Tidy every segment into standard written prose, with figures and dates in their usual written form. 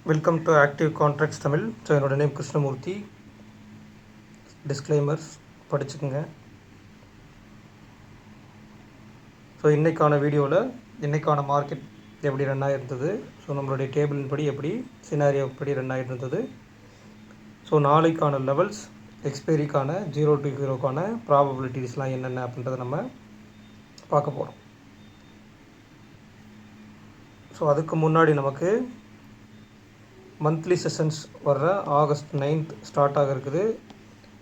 Welcome to active contracts Tamil. So என்னோட name Krishnamurthy. Disclaimers படிச்சுக்குங்க. So இன்றைக்கான வீடியோவில் இன்றைக்கான மார்க்கெட் எப்படி ரன் ஆகிருந்தது, ஸோ நம்மளுடைய டேபிளின் படி எப்படி சினாரியோ படி ரன் ஆகிட்டு இருந்தது, ஸோ நாளைக்கான லெவல்ஸ், எக்ஸ்பைரிக்கான 0 to 0க்கான ப்ராபபிலிட்டிஸ்லாம் என்னென்ன அப்படின்றத நம்ம பார்க்க போகிறோம். ஸோ அதுக்கு முன்னாடி நமக்கு மந்த்லி செஷன்ஸ் வர்ற ஆகஸ்ட் 9th ஸ்டார்ட் ஆக இருக்குது.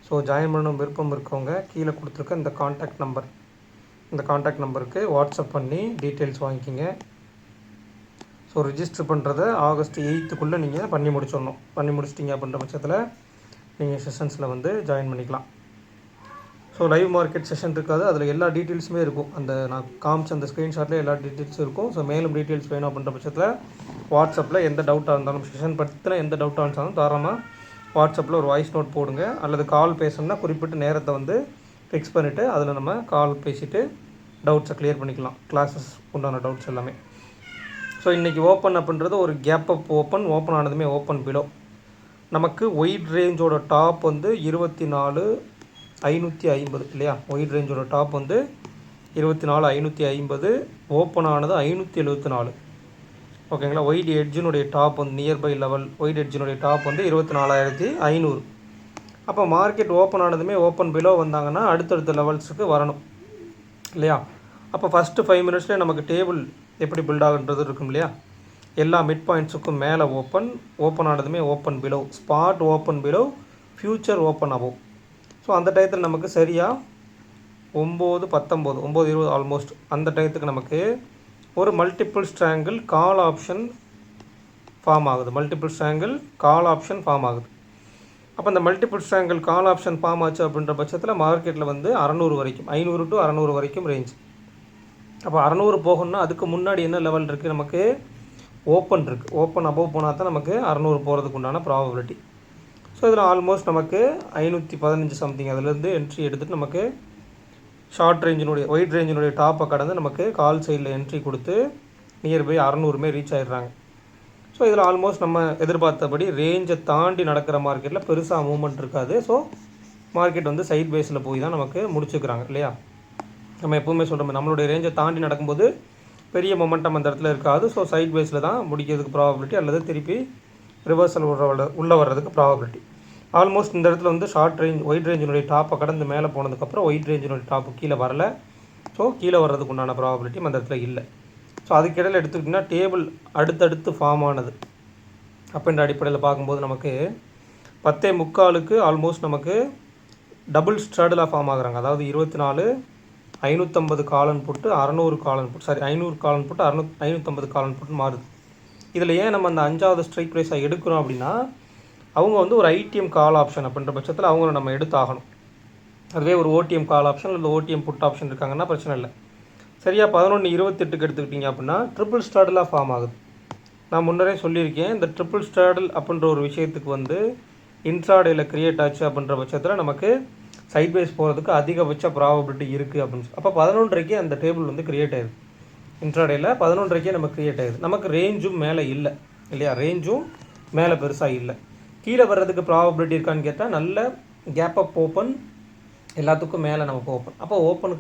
ஸோ ஜாயின் பண்ணணும் விருப்பம் இருக்கவங்க கீழே கொடுத்துருக்க இந்த காண்டாக்ட் நம்பருக்கு வாட்ஸ்அப் பண்ணி டீட்டெயில்ஸ் வாங்கிக்கிங்க. ஸோ ரிஜிஸ்டர் பண்ணுறதை ஆகஸ்ட் 8th நீங்கள் பண்ணி முடிச்சிட்டிங்க அப்படின்ற பட்சத்தில் நீங்கள் செஷன்ஸில் வந்து ஜாயின் பண்ணிக்கலாம். ஸோ லைவ் மார்க்கெட் செஷன் இருக்காது, அதில் எல்லா டீட்டெயில்ஸுமே இருக்கும். அந்த நான் காமிச்ச அந்த ஸ்க்ரீன்ஷாட்டில் எல்லா டீட்டெயில்ஸும் இருக்கும். ஸோ மேலும் டீட்டெயில்ஸ் வேணும் அப்படின்ற பட்சத்தில் வாட்ஸ்அப்பில் எந்த டவுட்டாக இருந்தாலும், செஷன் பற்றின எந்த டவுட்டாக இருந்தாலும் தாராளமாக வாட்ஸ்அப்பில் ஒரு வாய்ஸ் நோட் போடுங்க, அல்லது கால் பேசணும்னா குறிப்பிட்ட நேரத்தை வந்து ஃபிக்ஸ் பண்ணிவிட்டு அதில் நம்ம கால் பேசிவிட்டு டவுட்ஸை கிளியர் பண்ணிக்கலாம், கிளாஸஸ் உண்டான டவுட்ஸ் எல்லாமே. ஸோ இன்றைக்கி ஓப்பன் அப்படின்றது ஒரு கேப் அப் ஓப்பன் ஆனதுமே ஓப்பன் பிலோ. நமக்கு ஒயிட் ரேஞ்சோட டாப் வந்து 24,550 இல்லையா. ஒயிட் ரேஞ்சோட டாப் வந்து 24,550, ஓப்பன் ஆனது 574. ஓகேங்களா. ஒயிட் எட்ஜினுடைய டாப் வந்து நியர்பை லெவல், ஒயிட் எட்ஜினுடைய டாப் வந்து 24,500. அப்போ மார்க்கெட் ஓப்பன் ஆனதுமே ஓப்பன் பிலோ வந்தாங்கன்னா அடுத்தடுத்த லெவல்ஸுக்கு வரணும் இல்லையா. அப்போ ஃபஸ்ட்டு 5 மினிட்ஸ்லேயே நமக்கு டேபிள் எப்படி பில்ட் ஆகுன்றது இருக்கும் இல்லையா. எல்லா மிட் பாயிண்ட்ஸுக்கும் மேலே ஓப்பன் ஆனதுமே open below, spot open below, future open above. So அந்த டயத்தில் நமக்கு சரியாக 9:19, 9:20 ஆல்மோஸ்ட் அந்த டயத்துக்கு நமக்கு ஒரு multiple strangle call option form ஆகுது. அப்போ அந்த multiple strangle call option form ஆச்சு அப்படின்ற பட்சத்தில் மார்க்கெட்டில் வந்து 600 வரைக்கும், 500 to 600 வரைக்கும் ரேஞ்ச். அப்போ 600 போகணும்னா அதுக்கு முன்னாடி என்ன லெவல் இருக்குது, நமக்கு ஓப்பன் இருக்குது. ஓப்பன் அபோவ் போனால் தான் நமக்கு 600 போகிறதுக்கு உண்டான ப்ராபபிலிட்டி. ஸோ இதில் ஆல்மோஸ்ட் நமக்கு 515 சம்திங் அதிலேருந்து என்ட்ரி எடுத்துகிட்டு நமக்கு ஷார்ட் ரேஞ்சினுடைய ஒயிட் ரேஞ்சினுடைய டாப்பை கடந்து நமக்கு கால் சைடில் என்ட்ரி கொடுத்து நியர்பை 600 ரீச் ஆகிடுறாங்க. ஸோ இதில் ஆல்மோஸ்ட் நம்ம எதிர்பார்த்தபடி ரேஞ்சை தாண்டி நடக்கிற மார்க்கெட்டில் பெருசாக மூவ்மெண்ட் இருக்காது. ஸோ மார்க்கெட் வந்து சைட் பேஸில் போய் தான் நமக்கு முடிச்சுக்கிறாங்க இல்லையா. நம்ம எப்போவுமே சொல்கிறோம், நம்மளுடைய ரேஞ்சை தாண்டி நடக்கும்போது பெரிய மொமெண்டம் அந்த இடத்துல இருக்காது. ஸோ சைட் பேஸில் தான் முடிக்கிறதுக்கு ப்ராபபிலிட்டி, அல்லது திருப்பி ரிவர்சல் உள்ளே வர்றதுக்கு ப்ராபபிலிட்டி. ஆல்மோஸ்ட் இந்த இடத்துல வந்து ஷார்ட் ரேஞ்ச் ஒயிட் ரேஞ்சினுடைய டாப்பை கடந்து மேலே போனதுக்கப்புறம் ஒயிட் ரேஞ்சினுடைய டாப்பு கீழே வரல. ஸோ கீழே வர்றதுக்கு உண்டான ப்ராபபிலிட்டியும் அந்த இடத்துல இல்லை. ஸோ அதுக்கிடையில் எடுத்துக்கிட்டிங்கன்னா டேபிள் அடுத்தடுத்து ஃபார்ம் ஆனது அப்படின்ற அடிப்படையில் பார்க்கும்போது நமக்கு 10:45 ஆல்மோஸ்ட் நமக்கு டபுள் ஸ்ட்ராடிலாக ஃபார்ம் ஆகுறாங்க. அதாவது 24,550 காலன் போட்டு 600 காலன் போட்டு 500 காலன் போட்டு 550 காலன் போட்டு மாறுது. இதில் ஏன் நம்ம அந்த 5வது ஸ்ட்ரைக் ப்ரைஸாக எடுக்கிறோம் அப்படின்னா, அவங்க வந்து ஒரு ஐடிஎம் கால் ஆப்ஷன் அப்படின்ற பட்சத்தில் அவங்கள நம்ம எடுத்தாகணும். அதுவே ஒரு ஓடிஎம் கால் ஆப்ஷன் இல்லை ஓடிஎம் புட் ஆப்ஷன் இருக்காங்கன்னா பிரச்சனை இல்லை. சரியாக 11:28 எடுத்துக்கிட்டிங்க அப்படின்னா ட்ரிபிள் ஸ்ட்ராடலாக ஃபார்ம் ஆகுது. நான் முன்னரே சொல்லியிருக்கேன், இந்த ட்ரிபிள் ஸ்ட்ராடல் அப்படின்ற ஒரு விஷயத்துக்கு வந்து இன்ட்ராடேயில் க்ரியேட் ஆச்சு அப்படின்ற பட்சத்தில் நமக்கு சைட் வைஸ் போகிறதுக்கு அதிகபட்ச ப்ராபபிலிட்டி இருக்குது அப்படின்னு. அப்போ 11:30 அந்த டேபிள் வந்து க்ரியேட் ஆயிடுது. இன்ட்ராடேயில் 11:30 நமக்கு க்ரியேட் ஆகுது. நமக்கு ரேஞ்சும் மேலே இல்லை இல்லையா, ரேஞ்சும் மேலே பெருசாக இல்லை. கீழே வர்றதுக்கு ப்ராபபிலிட்டி இருக்கான்னு கேட்டால் நல்ல கேப் அப் ஓப்பன், எல்லாத்துக்கும் மேலே நமக்கு ஓப்பன். அப்போ ஓப்பன்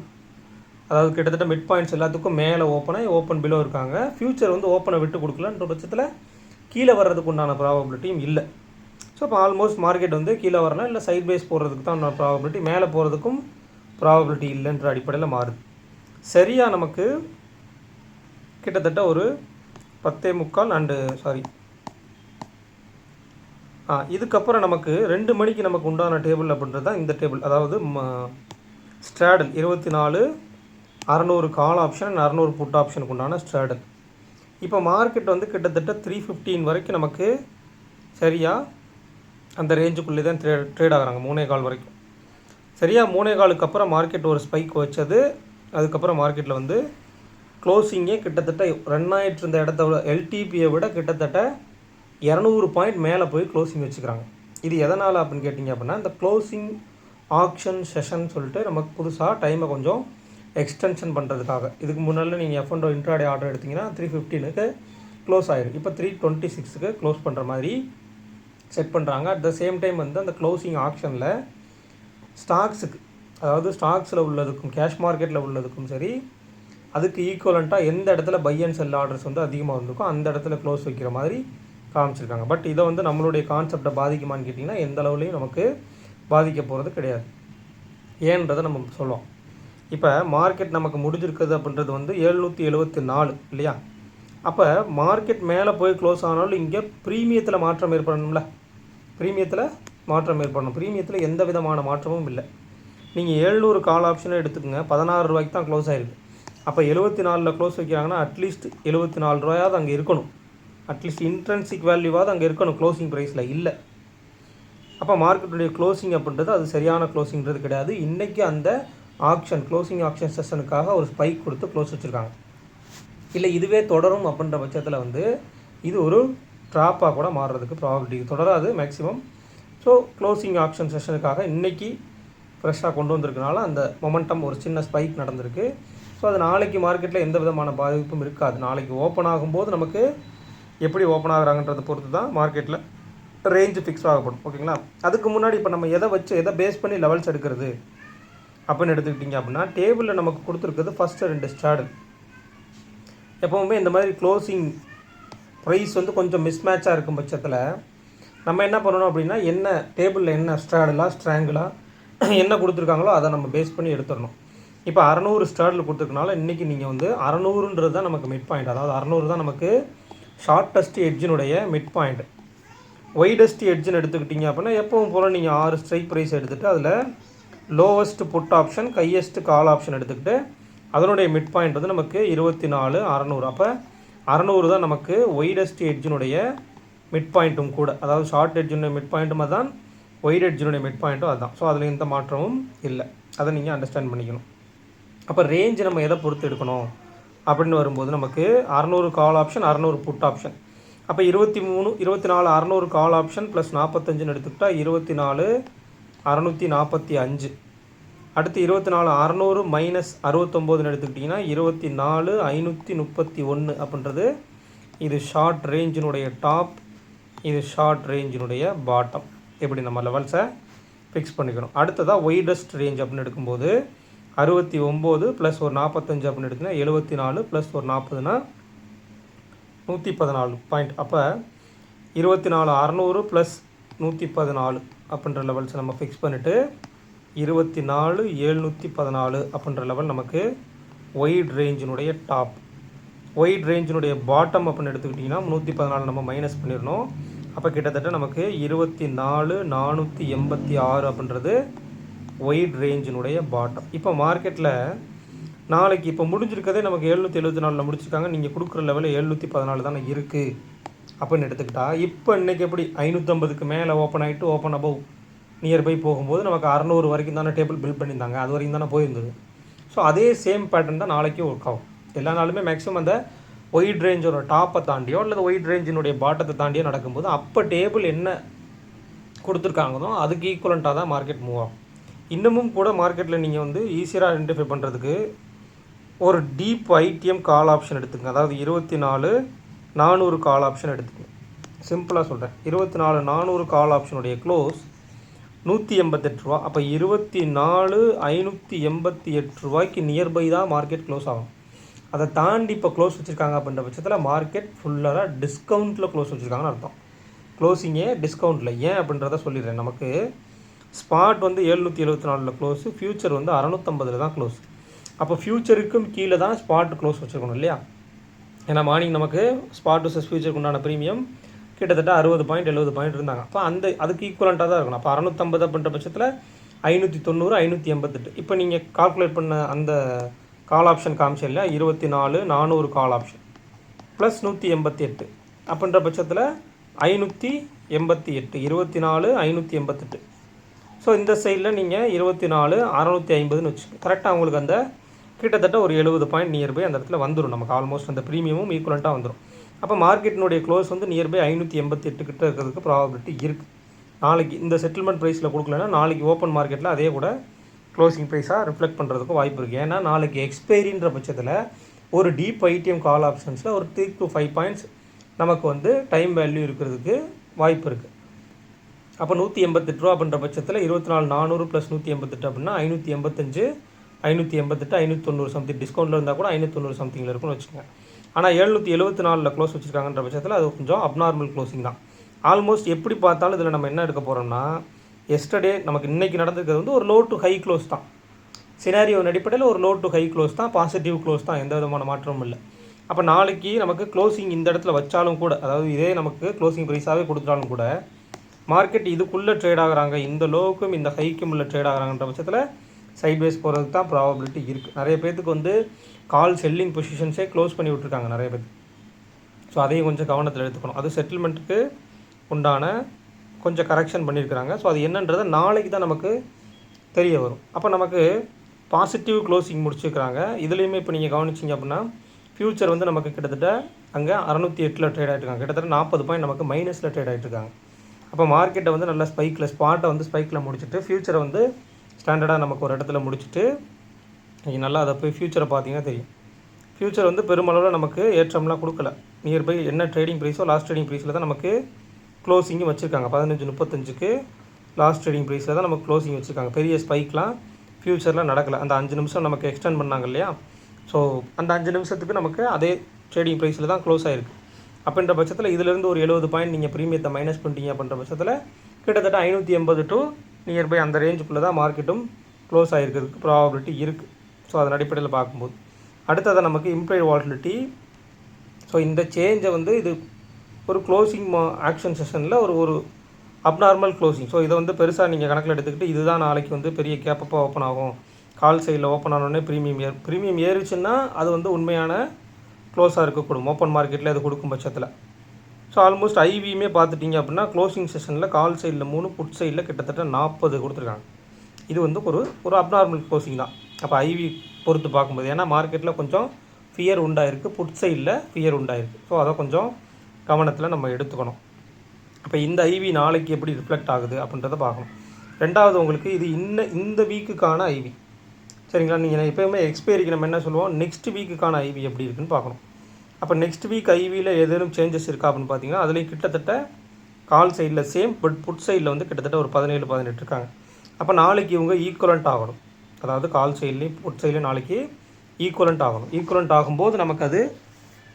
அதாவது கிட்டத்தட்ட மிட் பாயிண்ட்ஸ் எல்லாத்துக்கும் மேலே ஓப்பன் பிலோ இருக்காங்க. ஃப்யூச்சர் வந்து ஓப்பனை விட்டு கொடுக்கலன்ற பட்சத்தில் கீழே வர்றதுக்கு உண்டான ப்ராபபிலிட்டியும் இல்லை. ஸோ இப்போ ஆல்மோஸ்ட் மார்க்கெட் வந்து கீழே வரலாம், இல்லை சைட் பேஸ் போகிறதுக்கு தான் ப்ராபபிலிட்டி, மேலே போகிறதுக்கும் ப்ராபபிலிட்டி இல்லைன்ற அடிப்படையில் மாறுது. சரியாக நமக்கு கிட்டத்தட்ட ஒரு 10:45 இதுக்கப்புறம் நமக்கு 2 மணிக்கு நமக்கு உண்டான டேபிள் அப்படின்றது தான் இந்த டேபிள். அதாவது ஸ்ட்ராடல் 24,600 கால் ஆப்ஷன், 600 புட் ஆப்ஷனுக்கு உண்டான ஸ்ட்ராடல். இப்போ மார்க்கெட் வந்து கிட்டத்தட்ட 3:15 வரைக்கும் நமக்கு சரியாக அந்த ரேஞ்சுக்குள்ளே தான் ட்ரேட் ஆகிறாங்க, 3:15 வரைக்கும். சரியாக 3:15க்கு அப்புறம் மார்க்கெட் ஒரு ஸ்பைக் வச்சது. அதுக்கப்புறம் மார்க்கெட்டில் வந்து க்ளோசிங்கே கிட்டத்தட்ட ரன் ஆகிட்டு இருந்த இடத்த விட, எல்டிபியை விட கிட்டத்தட்ட 200 பாயிண்ட் மேலே போய் க்ளோசிங் வச்சுக்கிறாங்க. இது எதனால் அப்படின்னு கேட்டிங்க அப்படின்னா, இந்த க்ளோசிங் ஆக்ஷன் செஷன் சொல்லிட்டு நமக்கு புதுசாக டைமை கொஞ்சம் எக்ஸ்டென்ஷன் பண்ணுறதுக்காக. இதுக்கு முன்னால் நீங்கள் F&O இன்ட்ராடே ஆர்டர் எடுத்திங்கன்னா 3:15க்கு க்ளோஸ் ஆயிரும். இப்போ 326க்கு க்ளோஸ் பண்ணுற மாதிரி செட் பண்ணுறாங்க. அட் த சேம் டைம் வந்து அந்த க்ளோசிங் ஆப்ஷனில் ஸ்டாக்ஸுக்கு, அதாவது ஸ்டாக்ஸில் உள்ளதுக்கும் கேஷ் மார்க்கெட்டில் உள்ளதுக்கும் சரி, அதுக்கு ஈக்குவலண்ட்டாக எந்த இடத்துல பை அண்ட் செல் ஆர்டர்ஸ் வந்து அதிகமாக வந்திருக்கும் அந்த இடத்துல க்ளோஸ் வைக்கிற மாதிரி காமிச்சிருக்காங்க. பட் இதை வந்து நம்மளுடைய கான்செப்டை பாதிக்குமான்னு கேட்டிங்கன்னா எந்த அளவுலையும் நமக்கு பாதிக்க போகிறது கிடையாது. ஏன்றதை நம்ம சொல்லுவோம். இப்போ மார்க்கெட் நமக்கு முடிஞ்சிருக்குது அப்படின்றது வந்து 774 இல்லையா? அப்போ மார்க்கெட் மேலே போய் க்ளோஸ் ஆனாலும் இங்கே ப்ரீமியத்தில் மாற்றம் ஏற்படணும்ல, ப்ரீமியத்தில் மாற்றம் ஏற்படணும். ப்ரீமியத்தில் எந்த விதமான மாற்றமும் இல்லை. நீங்கள் 700 கால் ஆப்ஷனை எடுத்துக்கோங்க, 16 ரூபாய்க்கு தான் க்ளோஸ் ஆகிருக்கு. அப்போ 74ல் க்ளோஸ் வைக்கிறாங்கன்னா அட்லீஸ்ட் 74 ரூபாயாவது அங்கே இருக்கணும். அட்லீஸ்ட் இன்ட்ரென்சிக் வேல்யூவாவது அங்கே இருக்கணும், க்ளோசிங் ப்ரைஸில் இல்லை. அப்போ மார்க்கெட்டுடைய க்ளோசிங் அப்படின்றது அது சரியான க்ளோசிங்கிறது கிடையாது. இன்றைக்கி அந்த ஆக்ஷன் க்ளோசிங் ஆக்ஷன் செஷனுக்காக ஒரு ஸ்பைக் கொடுத்து க்ளோஸ் வச்சுருக்காங்க. இல்லை இதுவே தொடரும் அப்படின்ற பட்சத்தில் வந்து இது ஒரு ட்ராப்பாக கூட மாறுறதுக்கு ப்ராபபிலிட்டி தொடராது மேக்ஸிமம். ஸோ க்ளோசிங் ஆக்ஷன் செஷனுக்காக இன்றைக்கி ஃப்ரெஷ்ஷாக கொண்டு வந்திருக்கனால அந்த மொமெண்டம் ஒரு சின்ன ஸ்பைக் நடந்திருக்கு. ஸோ அது நாளைக்கு மார்க்கெட்டில் எந்த விதமான பாதிப்பும் இருக்காது. நாளைக்கு ஓப்பன் ஆகும்போது நமக்கு எப்படி ஓப்பன் ஆகுறாங்கன்றதை பொறுத்து தான் மார்க்கெட்டில் ரேஞ்சு ஃபிக்ஸ் ஆகப்படும். ஓகேங்களா? அதுக்கு முன்னாடி இப்போ நம்ம எதை பேஸ் பண்ணி லெவல்ஸ் எடுக்கிறது அப்படின்னு எடுத்துக்கிட்டிங்க அப்படின்னா, டேபிளில் நமக்கு கொடுத்துருக்குது ஃபஸ்ட்டு 2 ஸ்டார்டு. எப்போவுமே இந்த மாதிரி க்ளோசிங் ப்ரைஸ் வந்து கொஞ்சம் மிஸ்மேட்சாக இருக்கும் பட்சத்தில் நம்ம என்ன பண்ணணும் அப்படின்னா, என்ன டேபிளில் என்ன ஸ்டார்டெலாம் ஸ்ட்ராங்கிளாக என்ன கொடுத்துருக்காங்களோ அதை நம்ம பேஸ் பண்ணி எடுத்துடணும். இப்போ 600 ஸ்டார்டில் கொடுத்துருக்கனால இன்றைக்கி நீங்கள் வந்து 600ன்றது தான் நமக்கு மிட் பாயிண்ட். அதாவது 600 தான் நமக்கு ஷார்ட்டஸ்ட் எட்ஜினுடைய மிட் பாயிண்ட். ஒய்டஸ்ட் எட்ஜுன்னு எடுத்துக்கிட்டிங்க அப்படின்னா எப்பவும் போல் நீங்கள் 6 ஸ்ட்ரைக் ப்ரைஸ் எடுத்துகிட்டு அதில் lowest put option highest call option எடுத்துக்கிட்டு அதனுடைய மிட் பாயிண்ட் வந்து நமக்கு 24,600. அப்போ 600 தான் நமக்கு ஒய்டஸ்ட் எட்ஜினுடைய மிட் பாயிண்ட்டும் கூட. அதாவது ஷார்ட் எட்ஜினுடைய மிட் பாயிண்ட்டும் அதுதான், ஒய்ட் எட்ஜினுடைய மிட் பாயிண்ட்டும் அதுதான். ஸோ அதில் எந்த மாற்றமும் இல்லை. அதை நீங்கள் அண்டர்ஸ்டாண்ட் பண்ணிக்கணும். அப்போ ரேஞ்சு நம்ம எதை பொறுத்து எடுக்கணும் அப்படின்னு வரும்போது நமக்கு 600 கால் ஆப்ஷன் 600 புட் ஆப்ஷன். அப்போ 24 600 கால் ஆப்ஷன் ப்ளஸ் 45ன்னு எடுத்துக்கிட்டால் 24,645. அடுத்து 24 600 மைனஸ் 69ன்னு எடுத்துக்கிட்டிங்கன்னா 24,531 அப்படின்றது இது ஷார்ட் ரேஞ்சினுடைய டாப், இது ஷார்ட் ரேஞ்சினுடைய பாட்டம். எப்படி நம்ம லெவல்ஸை ஃபிக்ஸ் பண்ணிக்கணும். அடுத்ததாக ஒய்டஸ்ட் ரேஞ்ச் அப்படின்னு எடுக்கும்போது 69 ப்ளஸ் ஒரு 45 அப்படின்னு எடுத்திங்கன்னா 74 ப்ளஸ் ஒரு 40னா 114 பாயிண்ட். அப்போ 24,600 ப்ளஸ் 114 அப்படின்ற லெவல்ஸ் நம்ம ஃபிக்ஸ் பண்ணிவிட்டு 24,714 அப்படின்ற லெவல் நமக்கு ஒய்ட் ரேஞ்சினுடைய டாப். ஒய்ட் ரேஞ்சினுடைய பாட்டம் அப்படின்னு எடுத்துக்கிட்டிங்கன்னா 114 நம்ம மைனஸ் பண்ணிடணும். அப்போ கிட்டத்தட்ட நமக்கு 24,486 அப்படின்றது ஒய்ட் ரேஞ்சினுடைய பாட்டம். இப்போ மார்க்கெட்டில் நாளைக்கு இப்போ முடிஞ்சிருக்கதே நமக்கு 774 முடிச்சிருக்காங்க. நீங்கள் கொடுக்குற லெவலில் 714 தானே இருக்குது அப்படின்னு எடுத்துக்கிட்டால் இப்போ இன்றைக்கி எப்படி 550க்கு மேலே ஓப்பன் ஆகிட்டு ஓப்பன் அபவ் நியர்பை போகும்போது நமக்கு 600 வரைக்கும் தானே டேபிள் பில்ட் பண்ணியிருந்தாங்க, அது வரைக்கும் தானே போயிருந்தது. ஸோ அதே சேம் பேட்டர்ன் தான் நாளைக்கும் ஒர்க் ஆகும். எல்லா நாளுமே மேக்ஸிமம் அந்த ஒயிட் ரேஞ்சோட டாப்பை தாண்டியோ அல்லது ஒயிட் ரேஞ்சினுடைய பாட்டத்தை தாண்டியோ நடக்கும்போது அப்போ டேபிள் என்ன கொடுத்துருக்காங்களோ அதுக்கு ஈக்குவலண்ட்டாக தான் மார்க்கெட் மூவ் ஆகும். இன்னமும் கூட மார்க்கெட்டில் நீங்கள் வந்து ஈஸியாக ஐடென்டிஃபை பண்ணுறதுக்கு ஒரு டீப் ஐடிஎம் கால் ஆப்ஷன் எடுத்துக்கங்க. அதாவது 24,400 கால் ஆப்ஷன் எடுத்துக்கங்க. சிம்பிளாக சொல்கிறேன், 24,400 கால் ஆப்ஷனுடைய க்ளோஸ் 188 ரூபா. அப்போ 24,588 ரூபாய்க்கு நியர்பை தான் மார்க்கெட் க்ளோஸ் ஆகும். அதை தாண்டி இப்போ க்ளோஸ் வச்சுருக்காங்க அப்படின்ற பட்சத்தில் மார்க்கெட் ஃபுல்லாக டிஸ்கவுண்ட்டில் க்ளோஸ் வச்சுருக்காங்கன்னு அர்த்தம். க்ளோஸிங்கே டிஸ்கவுண்ட்டில். ஏன் அப்படின்றத சொல்லிடுறேன். நமக்கு ஸ்பாட் வந்து 774 க்ளோஸு, ஃப்யூச்சர் வந்து 650 தான் க்ளோஸ். அப்போ ஃப்யூச்சருக்கும் கீழே தான் ஸ்பாட் க்ளோஸ் வச்சுருக்கணும் இல்லையா? ஏன்னா மார்னிங் நமக்கு ஸ்பாட் வர்சஸ் ஃப்யூச்சருக்கு உண்டான ப்ரீமியம் கிட்டத்தட்ட 60 பாயிண்ட் 70 பாயிண்ட் இருந்தாங்க. அப்போ அதுக்கு ஈக்குவலண்ட்டாக தான் இருக்கணும். அப்போ 650 அப்படின்ற பட்சத்தில் 590 588. இப்போ நீங்கள் கால்குலேட் பண்ண அந்த கால் ஆப்ஷன் காமிச்சேன் இல்லையா, 24,400 கால் ஆப்ஷன் ப்ளஸ் 188 அப்படின்ற பட்சத்தில் 588, 24,588. ஸோ இந்த சைடில் நீங்கள் 24,650ன்னு வச்சுக்கோங்க. கரெக்டாக உங்களுக்கு அந்த கிட்டத்தட்ட ஒரு 70 பாயிண்ட் நியர்பை அந்த இடத்துல வந்துடும். நமக்கு ஆல்மோஸ்ட் அந்த ப்ரீமியமும் ஈக்குவலண்ட்டாக வந்துடும். அப்போ மார்க்கெட்டினுடைய க்ளோஸ் வந்து நியர்பை 588 கிட்ட இருக்கிறதுக்கு ப்ராபபிலிட்டி இருக்குது. நாளைக்கு இந்த செட்டில்மெண்ட் ப்ரைஸில் கொடுக்கலன்னா நாளைக்கு ஓப்பன் மார்க்கெட்டில் அதே கூட க்ளோசிங் ப்ரைஸாக ரிஃப்ளெக்ட் பண்ணுறதுக்கு வாய்ப்பு இருக்குது. ஏன்னா நாளைக்கு எக்ஸ்பைரின்ற பட்சத்தில் ஒரு டீப் ஐடிஎம் கால் ஆப்ஷன்ஸில் ஒரு 3 to 5 பாயிண்ட்ஸ் நமக்கு வந்து டைம் வேல்யூ இருக்கிறதுக்கு வாய்ப்பு இருக்குது. அப்போ 188 ரூபா அப்படின்ற பட்சத்தில் 24,400 + 188 அப்படின்னா 585, 588, 590 சம்திங் டிஸ்கவுண்ட்டில் இருந்தால் கூட 590 சம்திங்கில் இருக்குன்னு வச்சுக்கோங்க. ஆனால் 774 க்ளோஸ் வச்சுருக்காங்கன்ற பட்சத்தில் அது கொஞ்சம் அப்நார்மல் க்ளோசிங் தான். ஆல்மோஸ்ட் எப்படி பார்த்தாலும் இதில் நம்ம என்ன எடுக்க போகிறோம்னா, எஸ்டர்டே நமக்கு இன்றைக்கி நடந்திருக்கிறது வந்து ஒரு லோ டு ஹை க்ளோஸ் தான். சினாரியோவின் அடிப்படையில் ஒரு லோ டு ஹை க்ளோஸ் தான், பாசிட்டிவ் க்ளோஸ் தான், எந்த விதமான மாற்றமும் இல்லை. அப்போ நாளைக்கு நமக்கு க்ளோசிங் இந்த இடத்துல வச்சாலும் கூட, அதாவது இதே நமக்கு க்ளோசிங் ப்ரைஸாகவே கொடுத்தாலும் கூட, மார்க்கெட் இதுக்குள்ளே ட்ரேட் ஆகுறாங்க, இந்த லோவுக்கும் இந்த ஹைக்கும் உள்ள ட்ரேட் ஆகுறாங்கன்ற பட்சத்தில் சைட்வேஸ் போகிறதுக்கு தான் ப்ராபபிலிட்டி இருக்குது. நிறைய பேர்த்துக்கு வந்து கால் செல்லிங் பொசிஷன்ஸே க்ளோஸ் பண்ணி விட்ருக்காங்க நிறைய பேர். ஸோ அதையும் கொஞ்சம் கவனத்தில் எடுத்துக்கணும். அது செட்டில்மெண்ட்டுக்கு உண்டான கொஞ்சம் கரெக்ஷன் பண்ணியிருக்கிறாங்க. ஸோ அது என்னன்றது நாளைக்கு தான் நமக்கு தெரிய வரும். அப்போ நமக்கு பாசிட்டிவ் க்ளோசிங் முடிச்சுக்கிறாங்க. இதுலேயுமே இப்போ நீங்கள் கவனிச்சிங்க அப்படின்னா ஃப்யூச்சர் வந்து நமக்கு கிட்டத்தட்ட அங்கே 608 ட்ரேட் ஆகிட்டுருக்காங்க. கிட்டத்தட்ட 40 பாயிண்ட் நமக்கு மைனஸில் ட்ரேட் ஆகிட்டுருக்காங்க. அப்போ மார்க்கெட்டை வந்து நல்லா ஸ்பைக்கில், ஸ்பாட்டை வந்து ஸ்பைக்கில் முடிச்சுட்டு ஃப்யூச்சரை வந்து ஸ்டாண்டர்டாக நமக்கு ஒரு இடத்துல முடிச்சுட்டு நீங்கள் நல்லா அதை போய் ஃப்யூச்சரை பார்த்தீங்கன்னா தெரியும். ஃப்யூச்சர் வந்து பெருமளவில் நமக்கு ஏற்றம்லாம் கொடுக்கல. நியர்பை என்ன ட்ரேடிங் ப்ரைஸோ லாஸ்ட் ட்ரேடிங் ப்ரைஸில் தான் நமக்கு க்ளோசிங்கும் வச்சுருக்காங்க. 15:35க்கு லாஸ்ட் ட்ரேடிங் ப்ரைஸில் தான் நமக்கு க்ளோசிங் வச்சுருக்காங்க. பெரிய ஸ்பைக்லாம் ஃப்யூச்சரில் நடக்கலை. அந்த 5 நிமிஷம் நமக்கு எக்ஸ்டெண்ட் பண்ணாங்க இல்லையா, ஸோ அந்த 5 நிமிஷத்துக்கு நமக்கு அதே ட்ரேடிங் ப்ரைஸில் தான் க்ளோஸ் ஆகிருக்கு. அப்படின்ற பட்சத்தில் இதிலிருந்து ஒரு 70 பாயிண்ட் நீங்கள் ப்ரீமியத்தை மைனஸ் பண்ணிட்டீங்க அப்படின்ற பட்சத்தில் கிட்டத்தட்ட 580 டு நியர்பை அந்த ரேஞ்சுக்குள்ளே தான் மார்க்கெட்டும் க்ளோஸ் ஆகிருக்கிறதுக்கு ப்ராபபிலிட்டி இருக்குது. ஸோ அதன் அடிப்படையில் பார்க்கும்போது அடுத்தது நமக்கு இம்ப்ளைட் வாலட்டிலிட்டி. ஸோ இந்த சேஞ்சை வந்து இது ஒரு க்ளோசிங் ஆக்ஷன் செஷனில் ஒரு அப்நார்மல் க்ளோசிங். ஸோ இதை வந்து பெருசாக நீங்கள் கணக்கில் எடுத்துக்கிட்டு இதுதான் நாளைக்கு வந்து பெரிய கேப்பப்பாக ஓப்பன் ஆகும், கால் சைடில் ஓப்பன் ஆனோடனே ப்ரீமியம் ஏறிச்சுன்னா அது வந்து உண்மையான க்ளோஸாக இருக்கக்கூடும் ஓப்பன் மார்க்கெட்டில் அது கொடுக்கும் பட்சத்தில். ஸோ ஆல்மோஸ்ட் ஐவியுமே பார்த்துட்டிங்க அப்படின்னா க்ளோசிங் செஷனில் கால் சைடில் 3, புட் சைடில் கிட்டத்தட்ட 40 கொடுத்துருக்காங்க. இது வந்து ஒரு அப்நார்மல் க்ளோசிங் தான். அப்போ ஐவி பொறுத்து பார்க்கும்போது, ஏன்னா மார்க்கெட்டில் கொஞ்சம் ஃபியர் உண்டாயிருக்கு, புட் சைடில் ஃபியர் உண்டாயிருக்கு. ஸோ அதை கொஞ்சம் கவனத்தில் நம்ம எடுத்துக்கணும். அப்போ இந்த ஐவி நாளைக்கு எப்படி ரிஃப்ளெக்ட் ஆகுது அப்படின்றத பார்க்கணும். ரெண்டாவது உங்களுக்கு இது இந்த வீக்குக்கான ஐவி, சரிங்களா. நீங்கள் எப்போயுமே எக்ஸ்பைரிக்கு நம்ம என்ன சொல்லுவோம், நெக்ஸ்ட் வீக்குக்கான ஐவி எப்படி இருக்குன்னு பார்க்கணும். அப்போ நெக்ஸ்ட் வீக் ஐவியில் ஏதேனும் சேஞ்சஸ் இருக்கா அப்படின்னு பார்த்தீங்கன்னா அதுலேயும் கிட்டத்தட்ட கால் சைடில் சேம், பட் புட் சைடில் வந்து கிட்டத்தட்ட ஒரு 17-18 இருக்காங்க. அப்போ நாளைக்கு இவங்க ஈக்குவலண்ட் ஆகணும். அதாவது கால் சைட்லேயும் புட் சைட்லேயும் நாளைக்கு ஈக்குவலண்ட் ஆகணும். ஈக்குவலண்ட் ஆகும்போது நமக்கு அது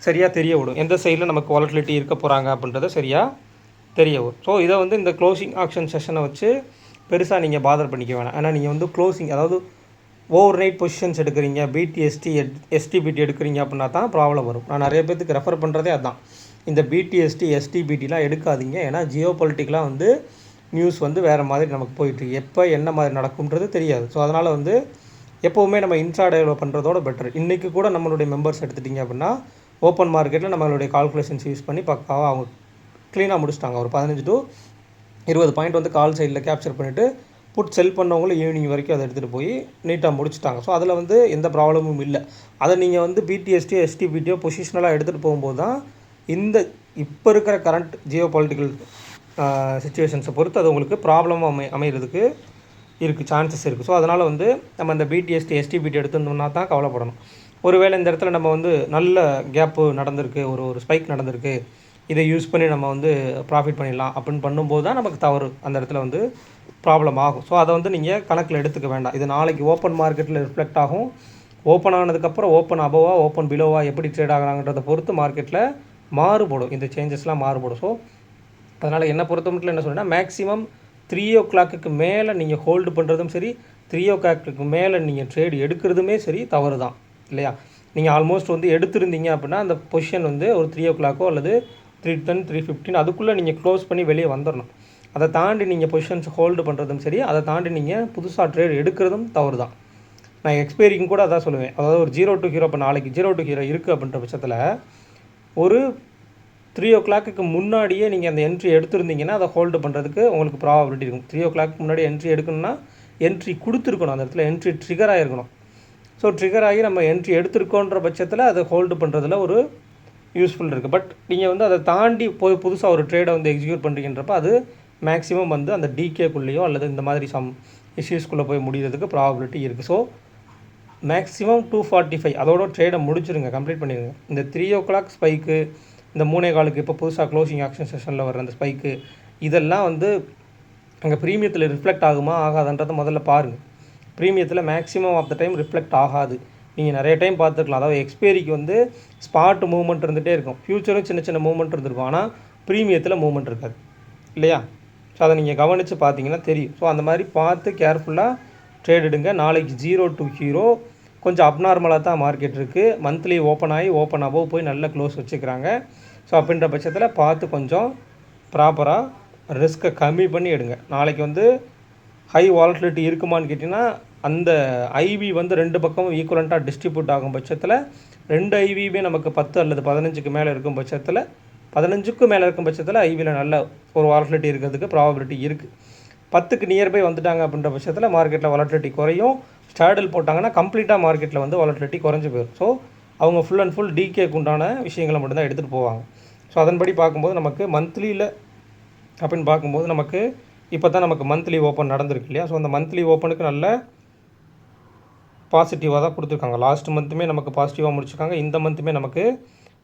சரியாக தெரிய விடும், எந்த சைடில் நமக்கு வாலட்டிலிட்டி இருக்க போகிறாங்க அப்படின்றத சரியாக தெரிய வரும். ஸோ இதை வந்து இந்த க்ளோசிங் ஆக்ஷன் செஷனை வச்சு பெருசாக நீங்கள் பாதர் பண்ணிக்க வேணாம். ஏன்னா நீங்கள் வந்து க்ளோசிங், அதாவது ஓவர் நைட் பொசிஷன்ஸ் எடுக்கிறீங்க, பிடிஎஸ்டி எஸ்டிபிடி எடுக்கிறீங்க அப்படின்னா தான் ப்ராப்ளம் வரும். நான் நிறைய பேருக்கு ரெஃபர் பண்ணுறதே அதுதான். இந்த பிடிஎஸ்டி எஸ்டிபிடிலாம் எடுக்காதீங்க. ஏன்னா ஜியோ பொலிட்டிக்கலாக வந்து நியூஸ் வந்து வேறு மாதிரி நமக்கு போயிட்டு எப்போ என்ன மாதிரி நடக்கும்ன்றது தெரியாது. ஸோ அதனால் வந்து எப்போவுமே நம்ம இன்ட்ராடேவில் பண்ணுறதோட பெட்டர். இன்றைக்கி கூட நம்மளுடைய மெம்பர்ஸ் எடுத்துட்டிங்க அப்படின்னா ஓப்பன் மார்க்கெட்டில் நம்மளுடைய கால்குலேஷன்ஸ் யூஸ் பண்ணி பக்காவாக அவங்க க்ளீனாக முடிச்சிட்டாங்க. ஒரு 15 to 20 பாயிண்ட் வந்து கால் சைடில் கேப்சர் பண்ணிவிட்டு புட் செல் பண்ணவங்களும் ஈவினிங் வரைக்கும் அதை எடுத்துகிட்டு போய் நீட்டாக முடிச்சிட்டாங்க. ஸோ அதில் வந்து எந்த ப்ராப்ளமும் இல்லை. அதை நீங்கள் வந்து பிடிஎஸ்டியோ எஸ்டிபிடியோ பொசிஷனலாக எடுத்துகிட்டு போகும்போது தான் இந்த இப்போ இருக்கிற கரண்ட் ஜியோ பொலிட்டிக்கல் சிச்சுவேஷன்ஸை பொறுத்து அது உங்களுக்கு ப்ராப்ளமாக அமைகிறதுக்கு இருக்குது, சான்சஸ் இருக்குது. ஸோ அதனால் வந்து நம்ம இந்த பிடிஎஸ்டி எஸ்டிபிடி எடுத்துருந்தோம்னா தான் கவலைப்படணும். ஒருவேளை இந்த இடத்துல நம்ம வந்து நல்ல கேப்பு நடந்திருக்கு, ஒரு ஸ்பைக் நடந்திருக்கு, இதை யூஸ் பண்ணி நம்ம வந்து ப்ராஃபிட் பண்ணிடலாம் அப்படின்னு பண்ணும்போது தான் நமக்கு தவறு, அந்த இடத்துல வந்து ப்ராப்ளம் ஆகும். ஸோ அதை வந்து நீங்கள் கணக்கில் எடுத்துக்க வேண்டாம். இது நாளைக்கு ஓப்பன் மார்க்கெட்டில் ரிஃப்ளெக்ட் ஆகும். ஓப்பன் ஆனதுக்கப்புறம் ஓப்பன் அபோவா ஓப்பன் பிலோவா எப்படி ட்ரேட் ஆகிறாங்கன்றதை பொறுத்து மார்க்கெட்டில் மாறுபடும், இந்த சேஞ்சஸ்லாம் மாறுபடும். ஸோ அதனால் என்னை பொறுத்த மட்டும் என்ன சொல்கிறேன்னா, மேக்ஸிமம் 3 o'clock மேலே நீங்கள் ஹோல்டு பண்ணுறதும் சரி, 3 o'clock மேலே நீங்கள் ட்ரேடு எடுக்கிறதுமே சரி தவறு தான் இல்லையா. நீங்கள் ஆல்மோஸ்ட் வந்து எடுத்திருந்தீங்க அப்படின்னா அந்த பொசிஷன் வந்து ஒரு 3 o'clock அல்லது 3:10 3:15 அதுக்குள்ளே நீங்கள் க்ளோஸ் பண்ணி வெளியே வந்துடணும். அதை தாண்டி நீங்கள் பொசிஷன்ஸ் ஹோல்டு பண்ணுறதும் சரி, அதை தாண்டி நீங்கள் புதுசாக ட்ரேட் எடுக்கிறதும் தவறு தான். நான் எக்ஸ்பைரிக்கும் கூட அதான் சொல்லுவேன். அதாவது ஒரு 0 to hero இப்போ நாளைக்கு 0 to hero இருக்குது அப்படின்ற பட்சத்தில் ஒரு 3 o'clock முன்னாடியே நீங்கள் அந்த என்ட்ரி எடுத்துருந்தீங்கன்னா அதை ஹோல்டு பண்ணுறதுக்கு உங்களுக்கு ப்ராபபிலிட்டி இருக்கும். 3 o'clock முன்னாடி என்ட்ரி எடுக்கணும்னா என்ட்ரி கொடுத்துருக்கணும், அந்த இடத்துல என்ட்ரி ட்ரிகர் ஆகிருக்கணும். ஸோ ட்ரிகர் ஆகி நம்ம என்ட்ரி எடுத்துருக்கோன்ற பட்சத்தில் அதை ஹோல்டு பண்ணுறதுல ஒரு யூஸ்ஃபுல் இருக்குது. பட் நீங்கள் வந்து அதை தாண்டி போய் புதுசாக ஒரு ட்ரேடை வந்து எக்ஸிக்யூட் பண்ணுறீங்கன்றப்ப அது மேக்ஸிமம் வந்து அந்த டிகேக்குள்ளேயோ அல்லது இந்த மாதிரி சம் இஷ்யூஸ்குள்ளே போய் முடிகிறதுக்கு ப்ராபபிலிட்டி இருக்குது. ஸோ மேக்ஸிமம் 2:45 அதோட ட்ரேடை முடிச்சிருங்க, கம்ப்ளீட் பண்ணிடுங்க. இந்த 3 o'clock ஸ்பைக்கு இந்த 3.4க்கு இப்போ புதுசாக க்ளோசிங் ஆக்ஷன் செஷனில் வர அந்த ஸ்பைக்கு, இதெல்லாம் வந்து அங்கே ப்ரீமியத்தில் ரிஃப்ளெக்ட் ஆகுமா ஆகாதுன்றதை முதல்ல பாருங்கள். ப்ரீமியத்தில் maximum of the time reflect ஆகாது. நீங்கள் நிறைய டைம் பார்த்துருக்கலாம். அதாவது எக்ஸ்பைரிக்கு வந்து ஸ்பாட் மூவ்மெண்ட் இருந்துகிட்டே இருக்கும், ஃப்யூச்சரும் சின்ன சின்ன மூவ்மெண்ட் இருந்திருக்கும், ஆனால் ப்ரீமியத்தில் மூவ்மெண்ட் இருக்காது இல்லையா? ஸோ அதை நீங்கள் கவனித்து பார்த்தீங்கன்னா தெரியும். ஸோ அந்த மாதிரி பார்த்து கேர்ஃபுல்லாக ட்ரேட் எடுங்க. நாளைக்கு 0 to ஹீரோ கொஞ்சம் அப்நார்மலாக தான் மார்க்கெட் இருக்குது. மந்த்லி ஓப்பன் ஆகி ஓப்பன் அபவ் போய் நல்ல க்ளோஸ் வச்சுக்கிறாங்க. ஸோ அப்படின்ற பட்சத்தில் பார்த்து கொஞ்சம் ப்ராப்பராக ரிஸ்க்கை கம்மி பண்ணி எடுங்க. நாளைக்கு வந்து ஹை வாலட்டிலிட்டி இருக்குமான்னு கேட்டிங்கன்னா, அந்த ஐவி வந்து 2 பக்கமும் ஈக்குவலண்ட்டாக டிஸ்ட்ரிபியூட் ஆகும் பட்சத்தில் 2 ஐவியுமே நமக்கு 10 அல்லது 15க்கு மேலே இருக்கும் பட்சத்தில், 15க்கு மேலே இருக்கும் பட்சத்தில் ஐவியில் நல்ல ஒரு வாலட்டிலிட்டி இருக்கிறதுக்கு ப்ராபபிலிட்டி இருக்குது. 10க்கு நியர்பை வந்துட்டாங்க அப்படின்ற பட்சத்தில் மார்க்கெட்டில் வாலட்டிலிட்டி குறையும். ஸ்டாடில் போட்டாங்கன்னா கம்ப்ளீட்டாக மார்க்கெட்டில் வந்து வாலட்டிலிட்டி குறைஞ்சி போயிடும். ஸோ அவங்க ஃபுல் அண்ட் ஃபுல் டிகேக்கு உண்டான விஷயங்களை மட்டும்தான் எடுத்துகிட்டு போவாங்க. ஸோ அதன்படி பார்க்கும்போது நமக்கு மந்த்லியில் அப்படின்னு பார்க்கும்போது நமக்கு இப்போ தான் நமக்கு மந்த்லி ஓப்பன் நடந்திருக்கு இல்லையா? ஸோ அந்த மந்த்லி ஓப்பனுக்கு நல்ல பாசிட்டிவாக தான் கொடுத்துருக்காங்க. லாஸ்ட் மந்த்துமே நமக்கு பாசிட்டிவாக முடிச்சிருக்காங்க, இந்த மந்த்துமே நமக்கு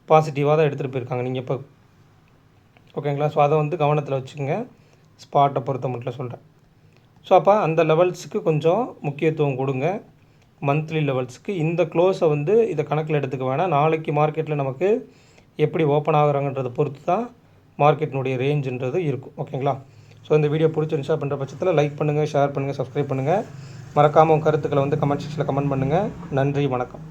பாசிட்டிவாக தான் எடுத்துகிட்டு போயிருக்காங்க. நீங்கள் இப்போ ஓகேங்களா? ஸோ அதை வந்து கவனத்தில் வச்சுக்கோங்க, ஸ்பாட்டை பொறுத்த மட்டும் சொல்கிறேன். ஸோ அப்போ அந்த லெவல்ஸுக்கு கொஞ்சம் முக்கியத்துவம் கொடுங்க, மந்த்லி லெவல்ஸுக்கு. இந்த க்ளோஸை வந்து இதை கணக்கில் எடுத்துக்க வேணாம். நாளைக்கு மார்க்கெட்டில் நமக்கு எப்படி ஓப்பன் ஆகுறாங்கன்றதை பொறுத்து தான் மார்க்கெட்டினுடைய ரேஞ்சுன்றது இருக்கும். ஓகேங்களா? ஸோ இந்த வீடியோ பிடிச்சிருந்துச்சா அப்படின்ற பட்சத்தில் லைக் பண்ணுங்கள், ஷேர் பண்ணுங்கள், சப்ஸ்கிரைப் பண்ணுங்கள். மறக்காமல் உங்கள் கருத்துக்களை வந்து கமெண்ட் செக்ஷனில் கமெண்ட் பண்ணுங்கள். நன்றி, வணக்கம்.